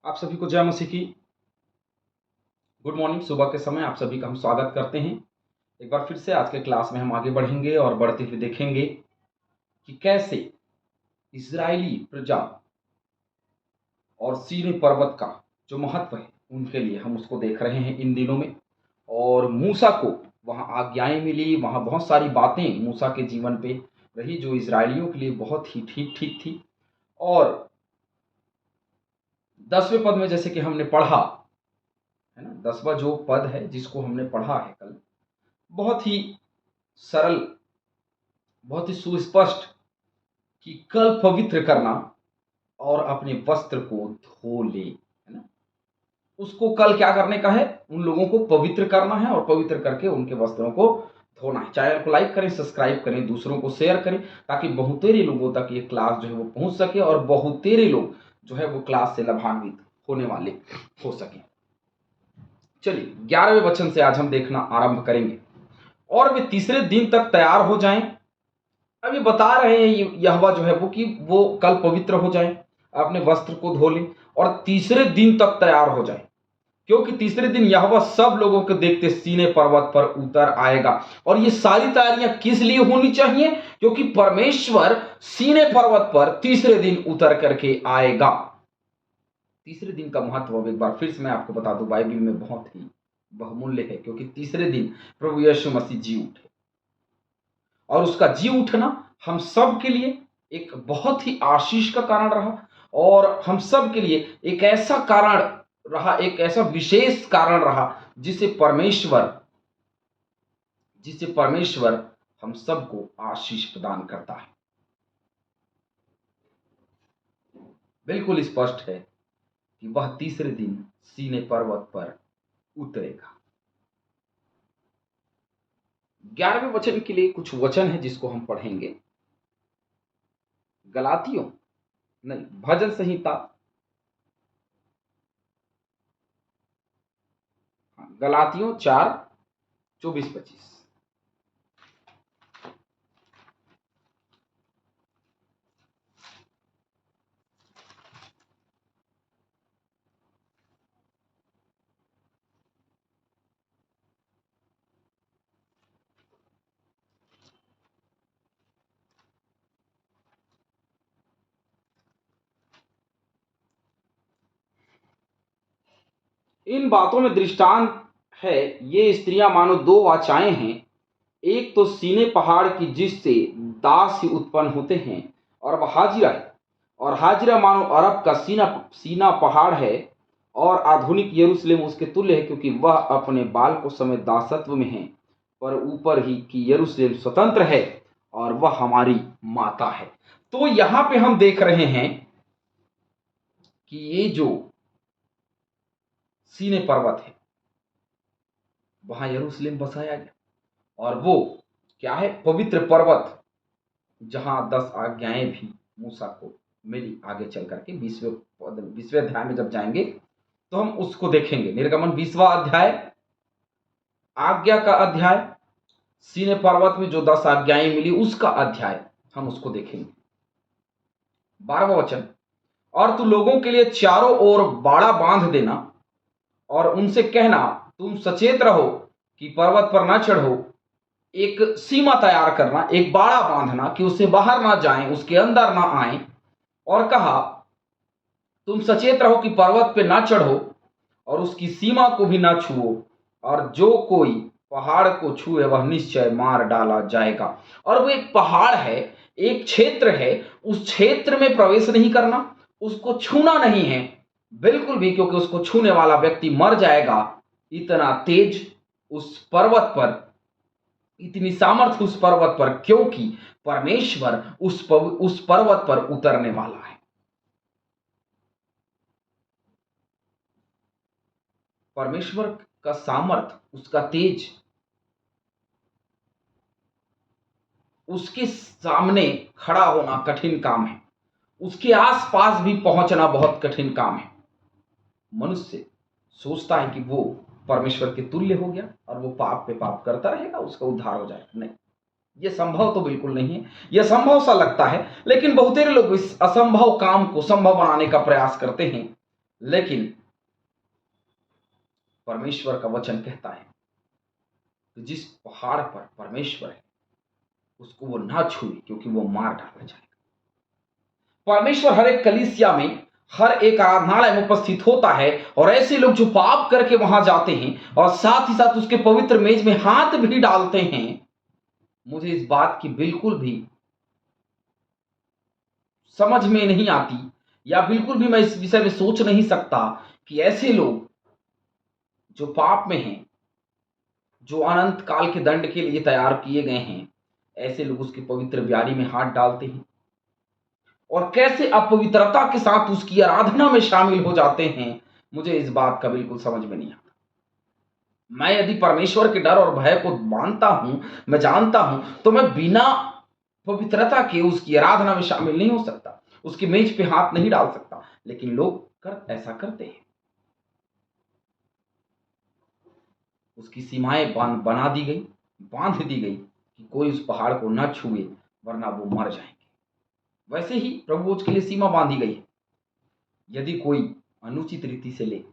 आप सभी को जय मसीह की गुड मॉर्निंग। सुबह के समय आप सभी का हम स्वागत करते हैं। एक बार फिर से आज के क्लास में हम आगे बढ़ेंगे और बढ़ते हुए देखेंगे कि कैसे इजरायली प्रजा और सीनै पर्वत का जो महत्व है उनके लिए हम उसको देख रहे हैं इन दिनों में। और मूसा को वहाँ आज्ञाएं मिली, वहाँ बहुत सारी बातें मूसा के जीवन पे रही जो इजरायलियों के लिए बहुत ही ठीक ठीक थी। और 10वें पद में जैसे कि हमने पढ़ा है ना, 10वां जो पद है जिसको हमने पढ़ा है कल, बहुत ही सरल, बहुत ही सुस्पष्ट कि कल पवित्र करना और अपने वस्त्र को धो ले, है ना। उसको कल क्या करने का है? उन लोगों को पवित्र करना है और पवित्र करके उनके वस्त्रों को धोना है। चैनल को लाइक करें, सब्सक्राइब करें, दूसरों को शेयर करें ताकि बहुतेरे लोगों तक ये क्लास जो है वो पहुंच सके और बहुतेरे लोग जो है वो क्लास से लाभान्वित होने वाले हो सके। चलिए 11वें वचन से आज हम देखना आरंभ करेंगे। और वे तीसरे दिन तक तैयार हो जाएं। अब ये बता रहे हैं यहोवा जो है वो कि वो कल पवित्र हो जाएं, अपने वस्त्र को धो लें और तीसरे दिन तक तैयार हो जाएं, क्योंकि तीसरे दिन यहोवा सब लोगों को देखते सीनै पर्वत पर उतर आएगा। और ये सारी तैयारियां किस लिए होनी चाहिए? क्योंकि परमेश्वर सीनै पर्वत पर तीसरे दिन उतर करके आएगा। तीसरे दिन का महत्व एक बार फिर से मैं आपको बता दूं, बाइबल में बहुत ही बहुमूल्य है, क्योंकि तीसरे दिन प्रभु यीशु मसीह जी उठे और उसका जी उठना हम सब के लिए एक बहुत ही आशीष का कारण रहा और हम सब के लिए एक ऐसा कारण रहा, एक ऐसा विशेष कारण रहा जिसे परमेश्वर हम सबको आशीष प्रदान करता है। बिल्कुल स्पष्ट है कि वह तीसरे दिन सीनै पर्वत पर उतरेगा। 11वें वचन के लिए कुछ वचन है जिसको हम पढ़ेंगे। गलातियों नहीं, भजन संहिता, गलातियों 4:24-25। इन बातों में दृष्टांत है, ये स्त्रियां मानो दो वाचाएं हैं, एक तो सीनै पहाड़ की जिससे दास ही उत्पन्न होते हैं और वह हाजिरा है, और हाजिरा मानो अरब का सीना पहाड़ है, और आधुनिक यरूशलेम उसके तुल्य है, क्योंकि वह अपने बालकों समेत दासत्व में है, पर ऊपर ही की यरूशलेम स्वतंत्र है और वह हमारी माता है। तो यहां पे हम देख रहे हैं कि ये जो सीनै पर्वत है वहां यरूशलेम बसाया गया और वो क्या है? पवित्र पर्वत, जहां 10 आज्ञाएं भी मूसा को मिली। आगे चल करके 20वें अध्याय में जब जाएंगे तो हम उसको देखेंगे। निर्गमन 20वां अध्याय, आज्ञा का अध्याय, सीनै पर्वत में जो 10 आज्ञाएं मिली उसका अध्याय हम उसको देखेंगे। 12वां वचन, और तू लोगों के लिए चारों ओर बाड़ा बांध देना और उनसे कहना, तुम सचेत रहो कि पर्वत पर ना चढ़ो। एक सीमा तैयार करना, एक बाड़ा बांधना कि उससे बाहर ना जाएं, उसके अंदर ना आए। और कहा, तुम सचेत रहो कि पर्वत पे ना चढ़ो और उसकी सीमा को भी ना छुओ, और जो कोई पहाड़ को छुए वह निश्चय मार डाला जाएगा। और वो एक पहाड़ है, एक क्षेत्र है, उस क्षेत्र में प्रवेश नहीं करना, उसको छूना नहीं है बिल्कुल भी, क्योंकि उसको छूने वाला व्यक्ति मर जाएगा। इतना तेज उस पर्वत पर, इतनी सामर्थ्य उस पर्वत पर, क्योंकि परमेश्वर उस पर्वत पर उतरने वाला है। परमेश्वर का सामर्थ्य, उसका तेज, उसके सामने खड़ा होना कठिन काम है, उसके आसपास भी पहुंचना बहुत कठिन काम है। मनुष्य सोचता है कि वो परमेश्वर के तुल्य हो गया और वो पाप पे पाप करता रहेगा, उसका उद्धार हो जाएगा। नहीं, यह संभव तो बिल्कुल नहीं है। यह संभव सा लगता है, लेकिन बहुतेरे लोग इस असंभव काम को संभव बनाने का प्रयास करते हैं लेकिन परमेश्वर का वचन कहता है कि जिस पहाड़ पर परमेश्वर है उसको वो ना छुए, क्योंकि वो मार डाला जाएगा। परमेश्वर हर एक कलीसिया में, हर एक आराधनालय में उपस्थित होता है, और ऐसे लोग जो पाप करके वहां जाते हैं और साथ ही साथ उसके पवित्र मेज में हाथ भी डालते हैं, मुझे इस बात की बिल्कुल भी समझ में नहीं आती, या बिल्कुल भी मैं इस विषय में सोच नहीं सकता कि ऐसे लोग जो पाप में हैं, जो अनंत काल के दंड के लिए तैयार किए गए हैं, ऐसे लोग उसकी पवित्र ब्यारी में हाथ डालते हैं और कैसे अपवित्रता के साथ उसकी आराधना में शामिल हो जाते हैं। मुझे इस बात का बिल्कुल समझ में नहीं आता। मैं यदि परमेश्वर के डर और भय को मानता हूं, मैं जानता हूं, तो मैं बिना पवित्रता के उसकी आराधना में शामिल नहीं हो सकता, उसकी मेज पे हाथ नहीं डाल सकता। लेकिन लोग ऐसा करते हैं। उसकी सीमाएं बना दी गई, बांध दी गई कि कोई उस पहाड़ को न छुए, वरना वो मर जाएंगे। वैसे ही प्रभु के लिए सीमा बांधी गई है। यदि कोई अनुचित रीति से ले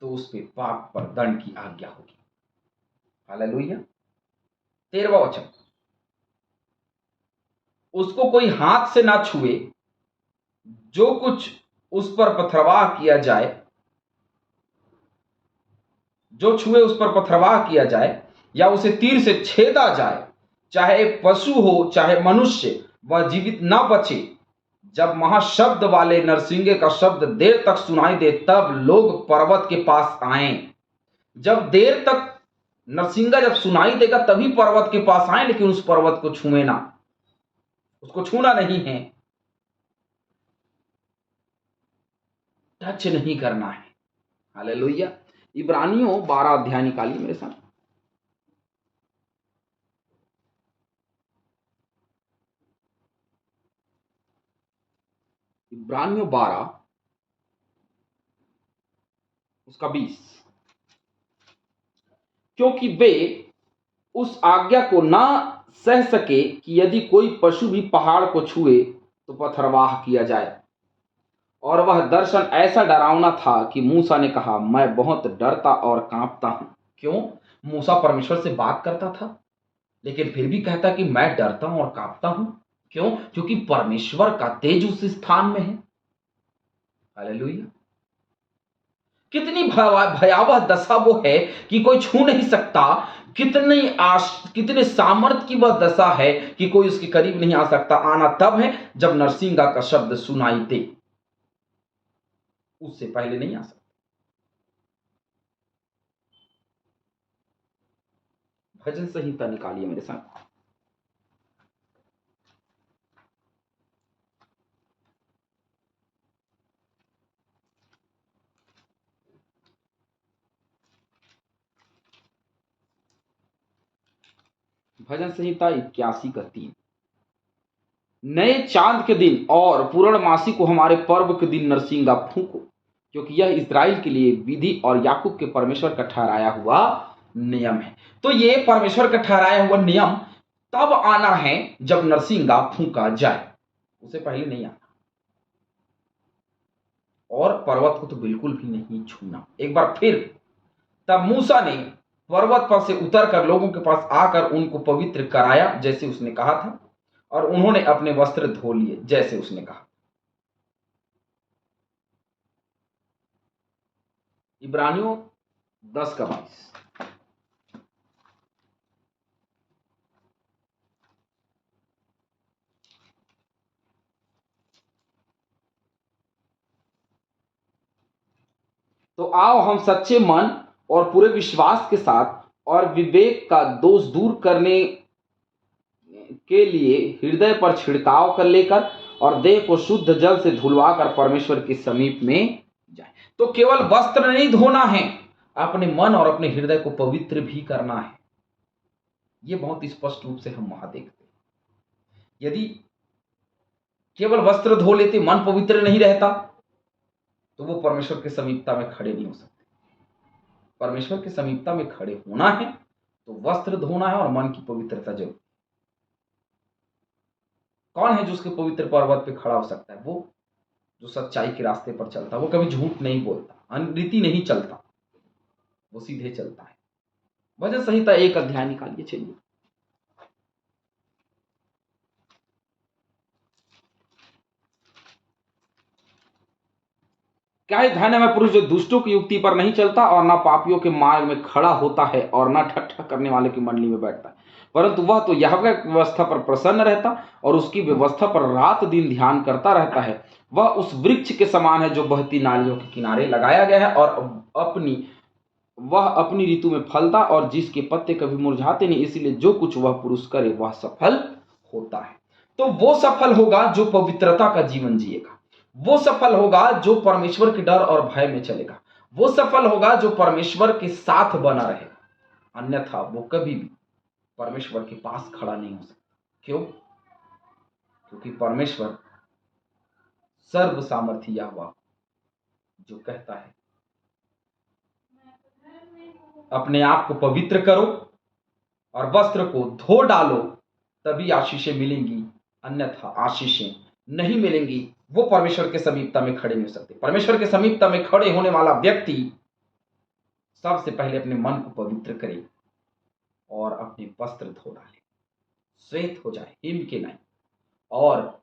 तो उस पे पाप पर दंड की आज्ञा होगी। हालेलुया। 13वां वचन, उसको कोई हाथ से ना छुए, जो कुछ उस पर पथरवाह किया जाए, जो छुए उस पर पथरवाह किया जाए या उसे तीर से छेदा जाए, चाहे पशु हो चाहे मनुष्य, वह जीवित ना बचे। जब महाशब्द वाले नरसिंगे का शब्द देर तक सुनाई दे, तब लोग पर्वत के पास आए। जब देर तक नरसिंगा जब सुनाई देगा तभी पर्वत के पास आए, लेकिन उस पर्वत को छुए ना, उसको छूना नहीं है, टच नहीं करना है। हालेलुया। इब्रानियों 12 अध्याय निकालिए मेरे साथ। इब्रानियों 12 उसका 20, क्योंकि वे उस आज्ञा को ना सह सके कि यदि कोई पशु भी पहाड़ को छुए तो पथरवाह किया जाए। और वह दर्शन ऐसा डरावना था कि मूसा ने कहा, मैं बहुत डरता और कांपता हूं। क्यों? मूसा परमेश्वर से बात करता था, लेकिन फिर भी कहता कि मैं डरता हूं और कांपता हूं। क्यों? क्योंकि परमेश्वर का तेज उस स्थान में है। हालेलुया। कितनी भयावह दशा वो है कि कोई छू नहीं सकता। कितने सामर्थ की वह दशा है कि कोई उसके करीब नहीं आ सकता। आना तब है जब नरसिंगा का शब्द सुनाई दे, उससे पहले नहीं आ सकता। भजन संहिता निकालिए मेरे साथ। भजन संहिता 81 का 3। नए चांद के दिन और पूर्णमासी को हमारे पर्व के दिन नरसिंगा फूंको, क्योंकि यह इस्राएल के लिए विधि और याकूब के परमेश्वर का ठहराया हुआ नियम है। तो ये परमेश्वर का ठहराया हुआ नियम तब आना है जब नरसिंगा फूंका जाए, उसे पहले नहीं आना। और पर्वत को तो बिल्कुल भी नहीं छूना। एक बार फिर तब मूसा ने पर्वत पर से उतरकर लोगों के पास आकर उनको पवित्र कराया, जैसे उसने कहा था, और उन्होंने अपने वस्त्र धो लिए, जैसे उसने कहा। इब्रानियों 10 का 22। तो आओ हम सच्चे मन और पूरे विश्वास के साथ और विवेक का दोष दूर करने के लिए हृदय पर छिड़काव कर लेकर और देह को शुद्ध जल से धुलवा कर परमेश्वर के समीप में जाए। तो केवल वस्त्र नहीं धोना है, अपने मन और अपने हृदय को पवित्र भी करना है। यह बहुत स्पष्ट रूप से हम वहां देखते हैं। यदि केवल वस्त्र धो लेते, मन पवित्र नहीं रहता, तो वो परमेश्वर के समीपता में खड़े नहीं हो सकते। परमेश्वर की समीपता में खड़े होना है तो वस्त्र धोना है और मन की पवित्रता जरूर। कौन है जो उसके पवित्र पर्वत पे खड़ा हो सकता है? वो जो सच्चाई के रास्ते पर चलता है वो कभी झूठ नहीं बोलता, अनरीति नहीं चलता, वो सीधे चलता है। भजन संहिता 1 अध्याय निकालिए, चलिए। क्या है धन्य है पुरुष जो दुष्टों की युक्ति पर नहीं चलता और ना पापियों के मार्ग में खड़ा होता है और ना ठट्ठा करने वाले की मंडली में बैठता है, परंतु वह तो यहोवा की व्यवस्था पर प्रसन्न रहता और उसकी व्यवस्था पर रात दिन ध्यान करता रहता है। वह उस वृक्ष के समान है जो बहती नालियों के किनारे लगाया गया है और वह अपनी ऋतु में फलता और जिसके पत्ते कभी मुरझाते नहीं, इसीलिए जो कुछ वह पुरुष करे वह सफल होता है। तो वो सफल होगा जो पवित्रता का जीवन जिएगा, वो सफल होगा जो परमेश्वर के डर और भय में चलेगा, वो सफल होगा जो परमेश्वर के साथ बना रहेगा, अन्यथा वो कभी भी परमेश्वर के पास खड़ा नहीं हो सकता। क्यों? क्योंकि परमेश्वर सर्व सामर्थी यहोवा जो कहता है अपने आप को पवित्र करो और वस्त्र को धो डालो तभी आशीषें मिलेंगी, अन्यथा आशीषें नहीं मिलेंगी। वो परमेश्वर के समीपता में खड़े नहीं हो सकते। परमेश्वर के समीपता में खड़े होने वाला व्यक्ति सबसे पहले अपने मन को पवित्र करे और अपने वस्त्र धो डाले, श्वेत हो जाए हिम के नहीं। और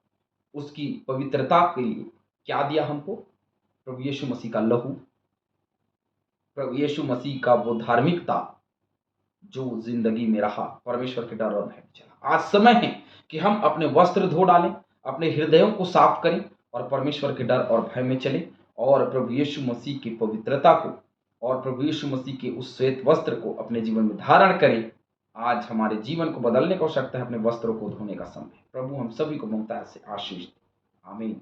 उसकी पवित्रता के लिए क्या दिया हमको? प्रभु यीशु मसीह का लहू, प्रभु यीशु मसीह का वो धार्मिकता जो जिंदगी में रहा, परमेश्वर के डर और भय में चला। आज समय है कि हम अपने वस्त्र धो डालें, अपने हृदयों को साफ करें और परमेश्वर के डर और भय में चलें और प्रभु यीशु मसीह की पवित्रता को और प्रभु यीशु मसीह के उस श्वेत वस्त्र को अपने जीवन में धारण करें। आज हमारे जीवन को बदलने की आवश्यकता है, अपने वस्त्रों को धोने का समय। प्रभु हम सभी को मुक्तता से आशीष दे। आमीन।